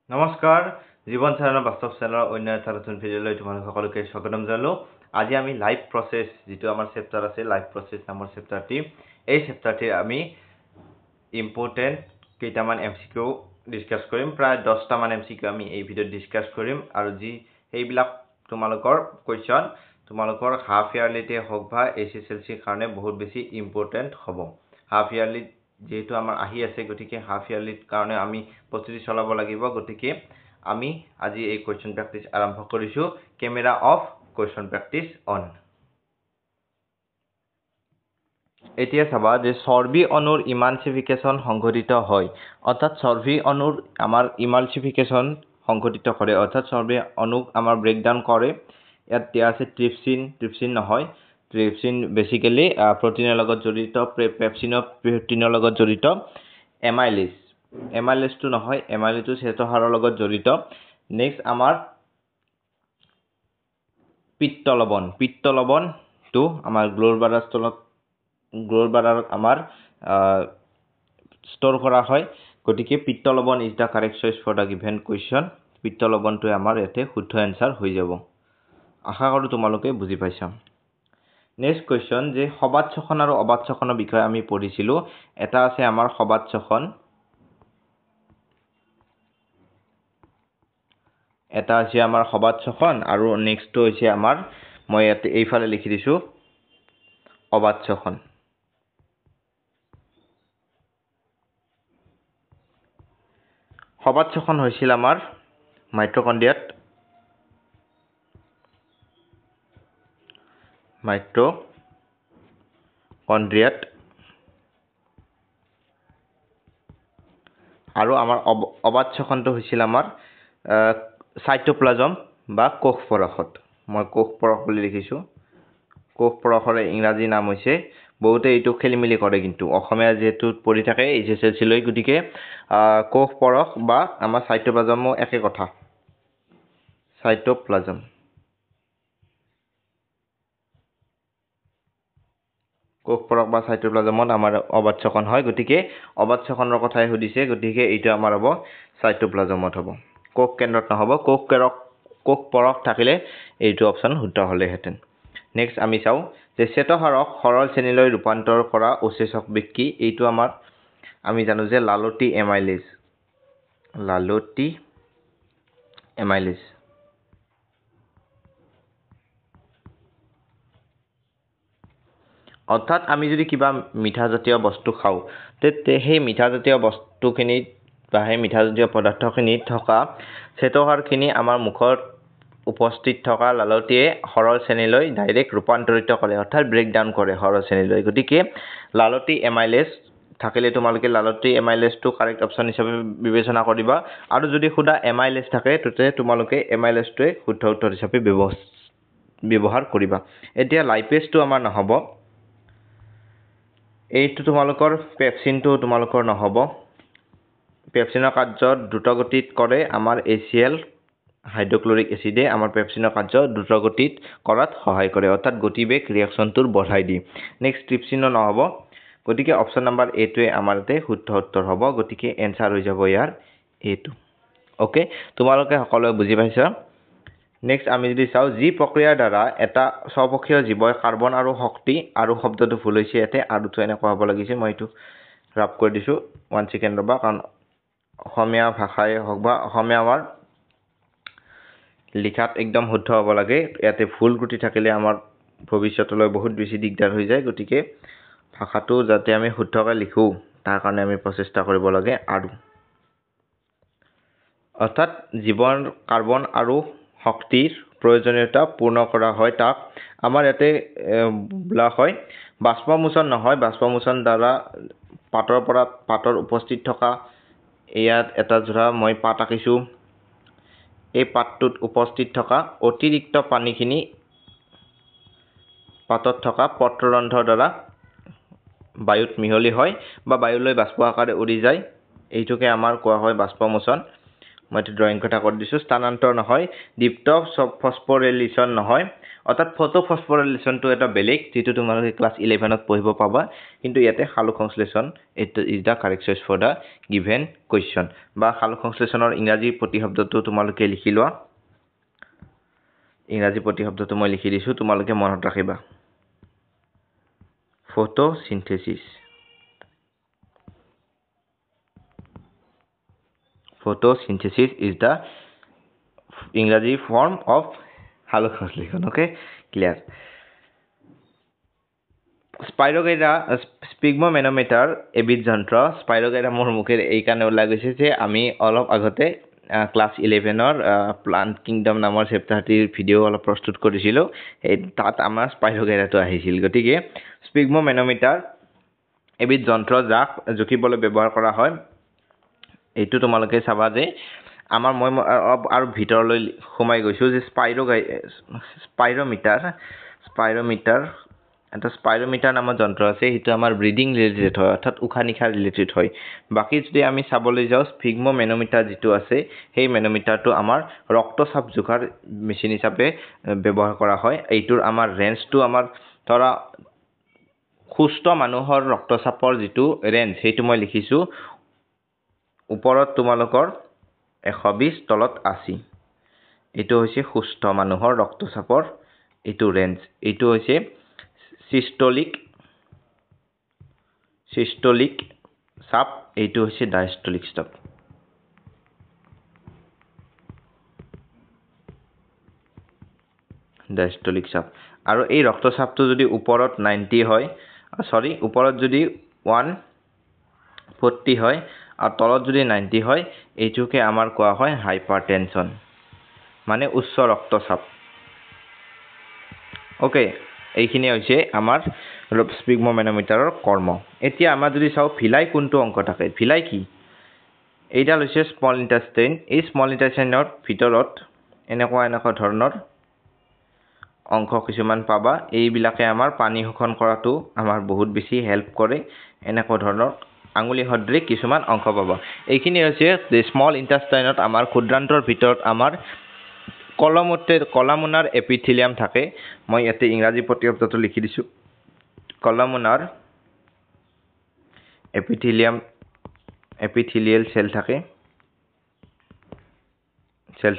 নমস্কাৰ জীৱন চাৰণৰ বাস্তৱ চেনেলৰ অন্য এটা নতুন ভিডিঅ'লৈ তোমালোক সকলোকে স্বাগতম জনালো। আজি আমি লাইফ প্ৰচেছ যিটো আমাৰ চেপ্টাৰ আছে লাইফ প্ৰচেছ নামৰ চেপ্টাৰটি এই চেপ্টাৰটিৰ আমি ইম্পৰ্টেণ্ট কেইটামান এমচিকিউ ডিসকাস কৰিম। প্ৰায় 10টা মান এমচিকিউ আমি এই ভিডিঅ'ত ডিসকাস কৰিম আৰু এইবিলাক তোমালোকৰ কোৱেশ্চন তোমালোকৰ হাফ ইয়াৰলিতে হওক বা এছএছএলসিৰ কাৰণে বহুত বেছি ইম্পৰ্টেণ্ট হ'ব। হাফ ইয়াৰলি যেহেতু আমাৰ আহি আছে গতিকে হাফ ইয়াৰলিৰ কাৰণে আমি প্ৰস্তুতি চলাব লাগিব। গতিকে আমি আজি এই কোৱেশ্চন প্ৰেক্টিছ আৰম্ভ কৰিছো। Camera off, question practice on. এতিয়া চাবা যে চৰ্বি অণুৰ ইমালচিফিকেশ্যন সংঘটিত হয়, অৰ্থাৎ চৰ্বি অণুৰ আমাৰ ইমালচিফিকেশ্যন সংঘটিত কৰে, অৰ্থাৎ চৰ্বি অণুক আমাৰ ব্ৰেকডাউন কৰে। ইয়াত দিয়া আছে ট্ৰিপচিন নহয়, ট্ৰিপচিন বেসিক্যালি প্ৰটিনৰ লগত জড়িত, পেপচিনো প্ৰটিনৰ লগত জড়িত। এমাইলেজটো নহয়, এমাইলেজটো শ্বেতসাৰৰ লগত জড়িত। নেক্সট আমাৰ পিত্ত লৱণটো আমাৰ গ্ল'ৰবাৰাৰত আমাৰ ষ্ট'ৰ কৰা হয়। গতিকে পিত্ত লৱণ is the correct choice for the given question. পিত্ত লৱণটোৱে আমাৰ ইয়াতে শুদ্ধ এনচাৰ হৈ যাব। আশা কৰোঁ তোমালোকে বুজি পাইছা। নেক্সট কুৱেশ্যন যে সবাত-শ্বসন আৰু অবাত-শ্বসনৰ বিষয়ে আমি পঢ়িছিলোঁ। এটা আছে আমাৰ সবাত-শ্বসন, এটা আছে আমাৰ সবাত-শ্বসন আৰু নেক্সটটো হৈছে আমাৰ, মই ইয়াতে এইফালে লিখি দিছোঁ, অবাত-শ্বসন। সবাত-শ্বসন হৈছিল আমাৰ মাইট্ৰকণ্ড্ৰিয়াত, আৰু আমাৰ অবাত-শ্বসনটো হৈছিল আমাৰ চাইটোপ্লাজম বা কোষ পৰশত। মই কোষ পৰশ বুলি লিখিছোঁ। কোষ পৰশৰ ইংৰাজী নাম হৈছে, বহুতে এইটো খেলি মেলি কৰে কিন্তু অসমীয়া যিহেতু পঢ়ি থাকে এছএছএলসি লৈ, গতিকে কোষ পৰশ বা আমাৰ চাইটোপ্লাজমো একে কথা, চাইটোপ্লাজম। কোষ পৰশ বা চাইটোপ্লাজমত আমাৰ অবাত-শ্বসন হয়। গতিকে অবাত-শ্বসনৰ কথাই সুধিছে, গতিকে এইটো আমাৰ হ'ব চাইটোপ্লাজমত হ'ব, কোষ কেন্দ্ৰত নহ'ব। কোষ পৰশ থাকিলে এইটো অপশ্যন শুদ্ধ হ'লেহেঁতেন। নেক্সট আমি চাওঁ যে শ্বেতসাৰক সৰল শ্ৰেণীলৈ ৰূপান্তৰ কৰা উৎসেচক বিধ কি? এইটো আমাৰ আমি জানো যে লালটি এমাইলেজ। অৰ্থাৎ আমি যদি কিবা মিঠাজাতীয় বস্তু খাওঁ, তেতিয়া সেই মিঠাজাতীয় বস্তুখিনিত বা সেই মিঠাজাতীয় পদাৰ্থখিনিত থকা শ্বেতসাৰখিনি আমাৰ মুখত উপস্থিত থকা লালটিয়ে সৰল শ্ৰেণীলৈ ডাইৰেক্ট ৰূপান্তৰিত কৰে, অৰ্থাৎ ব্ৰেকডাউন কৰে সৰল শ্ৰেণীলৈ। গতিকে লালটি এমাইলেজ থাকিলে তোমালোকে লালটি এমাইলেজটো কাৰেক্ট অপশ্যন হিচাপে বিবেচনা কৰিবা, আৰু যদি সুধা এমাইলেজ থাকে তেতিয়া তোমালোকে এমাইলেজটোৱে শুদ্ধ উত্তৰ হিচাপে ব্যৱহাৰ কৰিবা। এতিয়া লাইপেজটো আমাৰ নহ'ব, এইটো তোমালোকৰ পেপচিনটো তোমালোকৰ নহ'ব। পেপচিনৰ কাৰ্য দ্ৰুতগতিত কৰে আমাৰ HCl হাইড্ৰক্লৰিক এচিডে আমাৰ পেপচিনৰ কাৰ্য দ্ৰুতগতিত কৰাত সহায় কৰে, অৰ্থাৎ গতিবেগ ৰিয়েকশ্যনটোৰ বঢ়াই দিয়ে। নেক্সট ট্ৰিপচিনো নহ'ব, গতিকে অপশ্যন নম্বৰ এটোৱে আমাৰ ইয়াতে শুদ্ধ উত্তৰ হ'ব। গতিকে এনচাৰ হৈ যাব ইয়াৰ এইটো। অ'কে, তোমালোকে সকলোৱে বুজি পাইছা। নেক্সট আমি যদি চাওঁ, যি প্ৰক্ৰিয়াৰ দ্বাৰা এটা স্বপক্ষীয় জীৱই কাৰ্বন আৰু শক্তি, আৰু শব্দটো ভুল হৈছে ইয়াতে, আৰুটো এনেকুৱা হ'ব লাগিছে, মই এইটো ৰাপ কৰি দিছোঁ। 1 ছেকেণ্ড ৰ'বা, কাৰণ অসমীয়া ভাষাই হওক বা অসমীয়া আমাৰ লিখাত একদম শুদ্ধ হ'ব লাগে। ইয়াতে ভুল ত্ৰুটি থাকিলে আমাৰ ভৱিষ্যতলৈ বহুত বেছি দিগদাৰ হৈ যায়। গতিকে ভাষাটো যাতে আমি শুদ্ধকৈ লিখোঁ তাৰ কাৰণে আমি প্ৰচেষ্টা কৰিব লাগে। আৰু অৰ্থাৎ জীৱন কাৰ্বন আৰু শক্তিৰ প্ৰয়োজনীয়তা পূৰ্ণ কৰা হয়, তাক আমাৰ ইয়াতে বোলা হয় বাষ্পমোচন নহয়। বাষ্পমোচন দ্বাৰা পাতৰ উপস্থিত থকা, ইয়াত এটা ধৰা মই পাত আঁকিছোঁ, এই পাতটোত উপস্থিত থকা অতিৰিক্ত পানীখিনি পাতত থকা পত্ৰৰন্ধ্ৰৰ দ্বাৰা বায়ুত মিহলি হয় বা বায়ুলৈ বাষ্প আকাৰে উৰি যায়। এইটোকে আমাৰ কোৱা হয় বাষ্পমোচন। মই এইটো ড্ৰয়িং কথা কৰি দিছোঁ স্থানান্তৰ নহয় দীপ্ত ফসফৰিলেশ্যন নহয় অৰ্থাৎ ফটো ফসফৰিলেশ্যনটো এটা বেলেগ যেটো তোমালোকে ক্লাছ 11ত পঢ়িব পাবা কিন্তু ইয়াতে সালোক সংশ্লেষণ it is the correct choice for the given question বা সালোক সংশ্লেষণৰ ইংৰাজী প্ৰতিশব্দটো তোমালোকে লিখি লোৱা ইংৰাজী প্ৰতিশব্দটো মই লিখি দিছোঁ তোমালোকে মনত ৰাখিবা photosynthesis photosynthesis is the ইংৰাজী form of সালোক সংশ্লেষণ okay clear স্পাইৰোগাইৰা স্পিগমোমেনোমিটাৰ এবিধ যন্ত্ৰ স্পাইৰোগাইৰা মোৰ মুখেৰ এই কাৰণে ওলাই গৈছে যে আমি অলপ আগতে ক্লাছ 11ৰ প্লান্ট কিংডম নামৰ চেপ্টাৰটিৰ ভিডিঅ' অলপ প্ৰস্তুত কৰিছিলোঁ এই তাত আমাৰ স্পাইৰোগাইৰাটো আহিছিল গতিকে স্পিগমোমেনোমিটাৰ এবিধ যন্ত্ৰ যাক জুখিবলৈ ব্যৱহাৰ কৰা হয় এইটো তোমালোকে চাবা যে আমাৰ মই আৰু ভিতৰলৈ সোমাই গৈছোঁ যে স্পাইৰোমিটাৰ এটা স্পাইৰোমিটাৰ নামৰ যন্ত্ৰ আছে সেইটো আমাৰ ব্ৰিডিং ৰিলেটেড হয় অৰ্থাৎ উশাহ নিশাহ ৰিলেটেড হয় বাকি যদি আমি চাবলৈ যাওঁ স্পিগমোমেনোমিটাৰ যিটো আছে সেই মেনোমিটাৰটো আমাৰ ৰক্তচাপ জোখাৰ মেচিন হিচাপে ব্যৱহাৰ কৰা হয় এইটোৰ আমাৰ ৰেঞ্জটো আমাৰ ধৰা সুস্থ মানুহৰ ৰক্তচাপৰ যিটো ৰেঞ্জ সেইটো মই লিখিছোঁ ওপৰত তোমালোকৰ 120 তলত 80 এইটো হৈছে সুস্থ মানুহৰ ৰক্তচাপৰ এইটো ৰেঞ্জ এইটো হৈছে সিস্টোলিক চাপ এইটো হৈছে ডায়াস্টোলিক চাপ আৰু এই ৰক্তচাপটো যদি ওপৰত 90 হয় ওপৰত যদি 140 হয় আৰু তলত যদি 90 হয় এইটোকে আমাৰ কোৱা হয় হাইপাৰটেনশন মানে উচ্চ ৰক্তচাপ ওকে এইখিনি হৈছে আমাৰ স্পিগমোমেনোমিটাৰৰ কৰ্ম এতিয়া আমাৰ যদি চাও ভিলাই কোনটো অংক থাকে ভিলাই কি এইডাল হৈছে স্মল ইন্টেষ্টাইন এই স্মল ইন্টেষ্টাইনৰ ভিতৰত এনেকুৱা ধৰণৰ অংশ কিছুমান পাবা এইবিলাকে আমাৰ পানী শোষণ কৰাটো আমাৰ বহুত বেছি হেল্প কৰে এনেকুৱা ধৰণৰ আঙুলি সদৃশ কিছুমান অংশ পাবা এইখিনি হৈছে স্মল ইন্টেষ্টাইনত আমাৰ ক্ষুদ্ৰান্তৰ ভিতৰত আমাৰ কলামনাৰ এপিথেলিয়াম থাকে মই ইয়াতে ইংৰাজী প্ৰতিশব্দটো লিখি দিছোঁ কলামনাৰ এপিথেলিয়েল সেল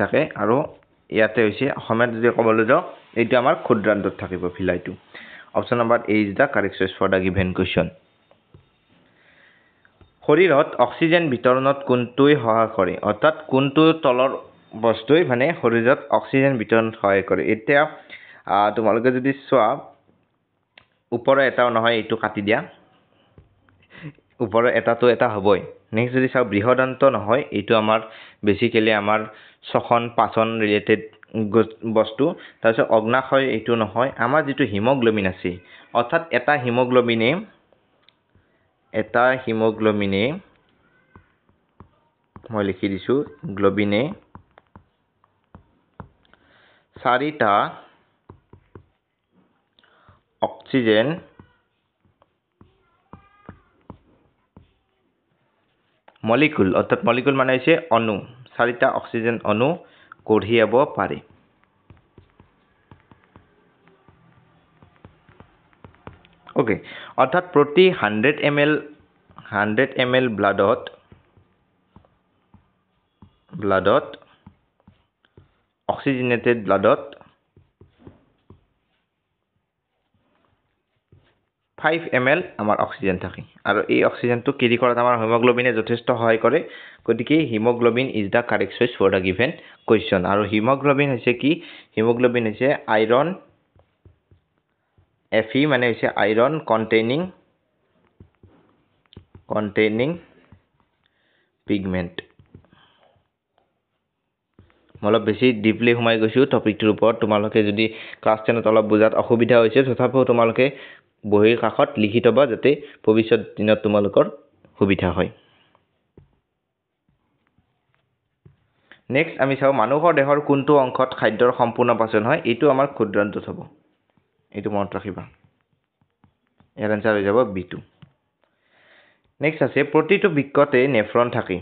থাকে আৰু ইয়াতে হৈছে অসমীয়াত যদি ক'বলৈ যাওঁ এইটো আমাৰ ক্ষুদ্ৰান্তত থাকিব ভিলাইটো option number A is the correct choice for the given question শৰীৰত অক্সিজেন বিতৰণত কোনটোই সহায় কৰে অৰ্থাৎ কোনটো তলৰ বস্তুই মানে শৰীৰত অক্সিজেন বিতৰণত সহায় কৰে এতিয়া তোমালোকে যদি চোৱা ওপৰৰ এটাও নহয় এইটো কাটি দিয়া ওপৰৰ এটাটো এটা হ'বই নেক্সট যদি চাও বৃহদান্ত নহয় এইটো আমাৰ বেসিক্যালি আমাৰ শ্বসন পাচন ৰিলেটেড বস্তু তাৰপিছত অগ্নাশয় এইটো নহয় আমাৰ যেটো হিমোগ্লোবিন আছে অৰ্থাৎ এটা হিমোগ্লোবিনে মই লিখি দিছোঁ গ্লোবিনে 4টা অক্সিজেন মলিকুল অৰ্থাৎ মলিকুল মানে হৈছে অণু 4টা অক্সিজেন অণু কঢ়িয়াব পাৰে ওকে অৰ্থাৎ প্ৰতি 100 ml ব্লাডত অক্সিজেনেটেড ব্লাডত 5 ml আমাৰ অক্সিজেন থাকে আৰু এই অক্সিজেনটো কেৰি কৰাত আমাৰ হিমোগ্লোবিনে যথেষ্ট সহায় কৰে গতিকে haemoglobin is the correct choice for the given question আৰু হিমোগ্লোবিন হৈছে কি হিমোগ্লোবিন হৈছে আইৰন Fe মানে হৈছে আইৰন কন্টেইনিং পিগমেন্ট অলপ বেছি ডিপলি সোমাই গৈছো টপিকটোৰ ওপৰত তোমালোকে যদি ক্লাছ 10ত অলপ বুজাত অসুবিধা হৈছে তথাপিও তোমালোকে বহিৰ কাষত লিখি থবা যাতে ভৱিষ্যত দিনত তোমালোকৰ সুবিধা হয় নেক্সট আমি চাও মানুহৰ দেহৰ কোনটো অংশত খাদ্যৰ সম্পূৰ্ণ পাচন হয় এইটো আমাৰ ক্ষুদ্ৰান্তত হ'ব এইটো মনত ৰাখিবা ইয়াৰ আনসাৰ হৈ যাব B2 নেক্সট আছে প্ৰতিটো বৃক্কতে নেফ্ৰন থাকে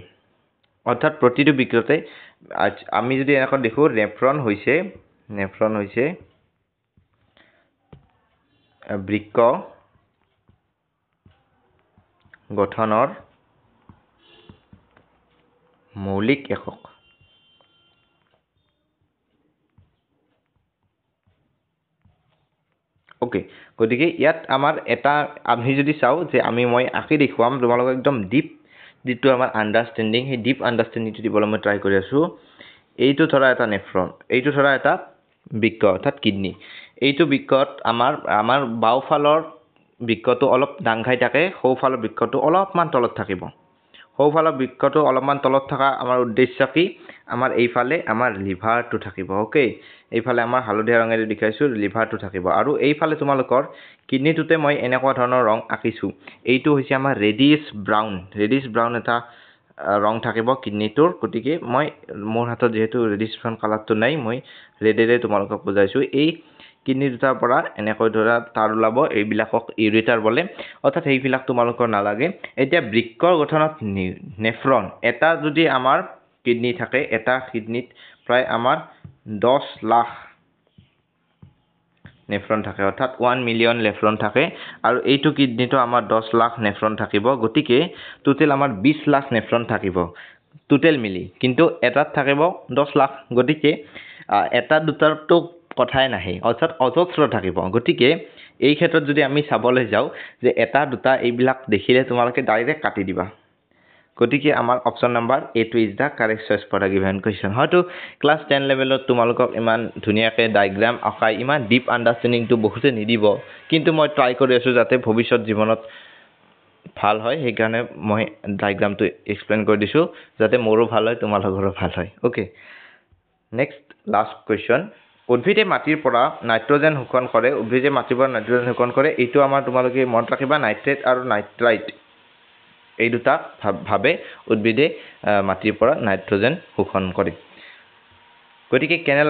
অৰ্থাৎ প্ৰতিটো বৃক্কতে আমি যদি এনেকৈ দেখো নেফ্ৰন হৈছে বৃক্ক গঠনৰ মৌলিক একক। ওকে, গতিকে ইয়াত আমাৰ এটা আমি যদি চাওঁ যে মই আঁকি দেখুৱাম তোমালোকক একদম ডিপ যিটো আমাৰ আণ্ডাৰষ্টেণ্ডিং, সেই ডিপ আণ্ডাৰষ্টেণ্ডিংটো দিবলৈ মই ট্ৰাই কৰি আছোঁ। এইটো ধৰা এটা নেফ্ৰন, এইটো ধৰা এটা বৃক্ক অৰ্থাৎ কিডনী। এইটো বৃক্কত আমাৰ বাওঁফালৰ বৃক্কটো অলপ ডাং খাই থাকে, সোঁফালৰ বৃক্কটো অলপমান তলত থাকিব। সোঁফালৰ বৃক্কটো অলপমান তলত থকা আমাৰ উদ্দেশ্য কি? আমাৰ এইফালে আমাৰ লিভাৰটো থাকিব। ওকে, এইফালে আমাৰ হালধীয়া ৰঙেৰে দেখাইছোঁ লিভাৰটো থাকিব। আৰু এইফালে তোমালোকৰ কিডনীটোতে মই এনেকুৱা ধৰণৰ ৰং আঁকিছোঁ। এইটো হৈছে আমাৰ ৰেডিছ ব্ৰাউন এটা ৰং থাকিব কিডনীটোৰ। গতিকে মই মোৰ হাতত যিহেতু ৰেডিছ ব্ৰাউন কালাৰটো নাই, মই ৰেডেৰে তোমালোকক বুজাইছোঁ। এই কিডনী দুটাৰ পৰা এনেকৈ ধৰা তাৰ ওলাব, এইবিলাকক ইউৰেটাৰ বোলে। অৰ্থাৎ সেইবিলাক তোমালোকৰ নালাগে। এতিয়া বৃক্কৰ গঠনত নেফ্ৰন এটা যদি আমাৰ কিডনী থাকে, এটা কিডনীত প্ৰায় আমাৰ 10 লাখ নেফ্ৰন থাকে, অৰ্থাৎ 1 মিলিয়ন নেফ্ৰন থাকে। আৰু এইটো কিডনীটো আমাৰ 10 লাখ নেফ্ৰন থাকিব। গতিকে টোটেল আমাৰ 20 লাখ নেফ্ৰন থাকিব টোটেল মিলি, কিন্তু এটাত থাকিব 10 লাখ। গতিকে এটা দুটাৰতো কথাই নাহে, অৰ্থাৎ অজস্ৰ থাকিব। গতিকে এই ক্ষেত্ৰত যদি আমি চাবলৈ যাওঁ যে এটা দুটা এইবিলাক দেখিলে তোমালোকে ডাইৰেক্ট কাটি দিবা। গতিকে আমাৰ option number A2 is the correct choice for the given question. হয়তো ক্লাছ 10 লেভেলত তোমালোকক ইমান ধুনীয়াকৈ ডায়েগ্ৰাম আঁকাই ইমান ডিপ আণ্ডাৰষ্টেণ্ডিংটো বহুতে নিদিব, কিন্তু মই ট্ৰাই কৰি আছোঁ যাতে ভৱিষ্যত জীৱনত ভাল হয়। সেইকাৰণে মই ডায়েগ্ৰামটো এক্সপ্লেইন কৰি দিছোঁ, যাতে মোৰো ভাল হয় তোমালোকৰো ভাল হয়। Okay, next last question. উদ্ভিদে মাটিৰ পৰা নাইট্ৰজেন শোষণ কৰে। এইটো আমাৰ তোমালোকে মনত ৰাখিবা, নাইট্ৰেট আৰু নাইট্ৰাইট এই দুটা ভাৱে উদ্ভিদে মাটিৰ পৰা নাইট্ৰজেন শোষণ কৰে। গতিকে কেনে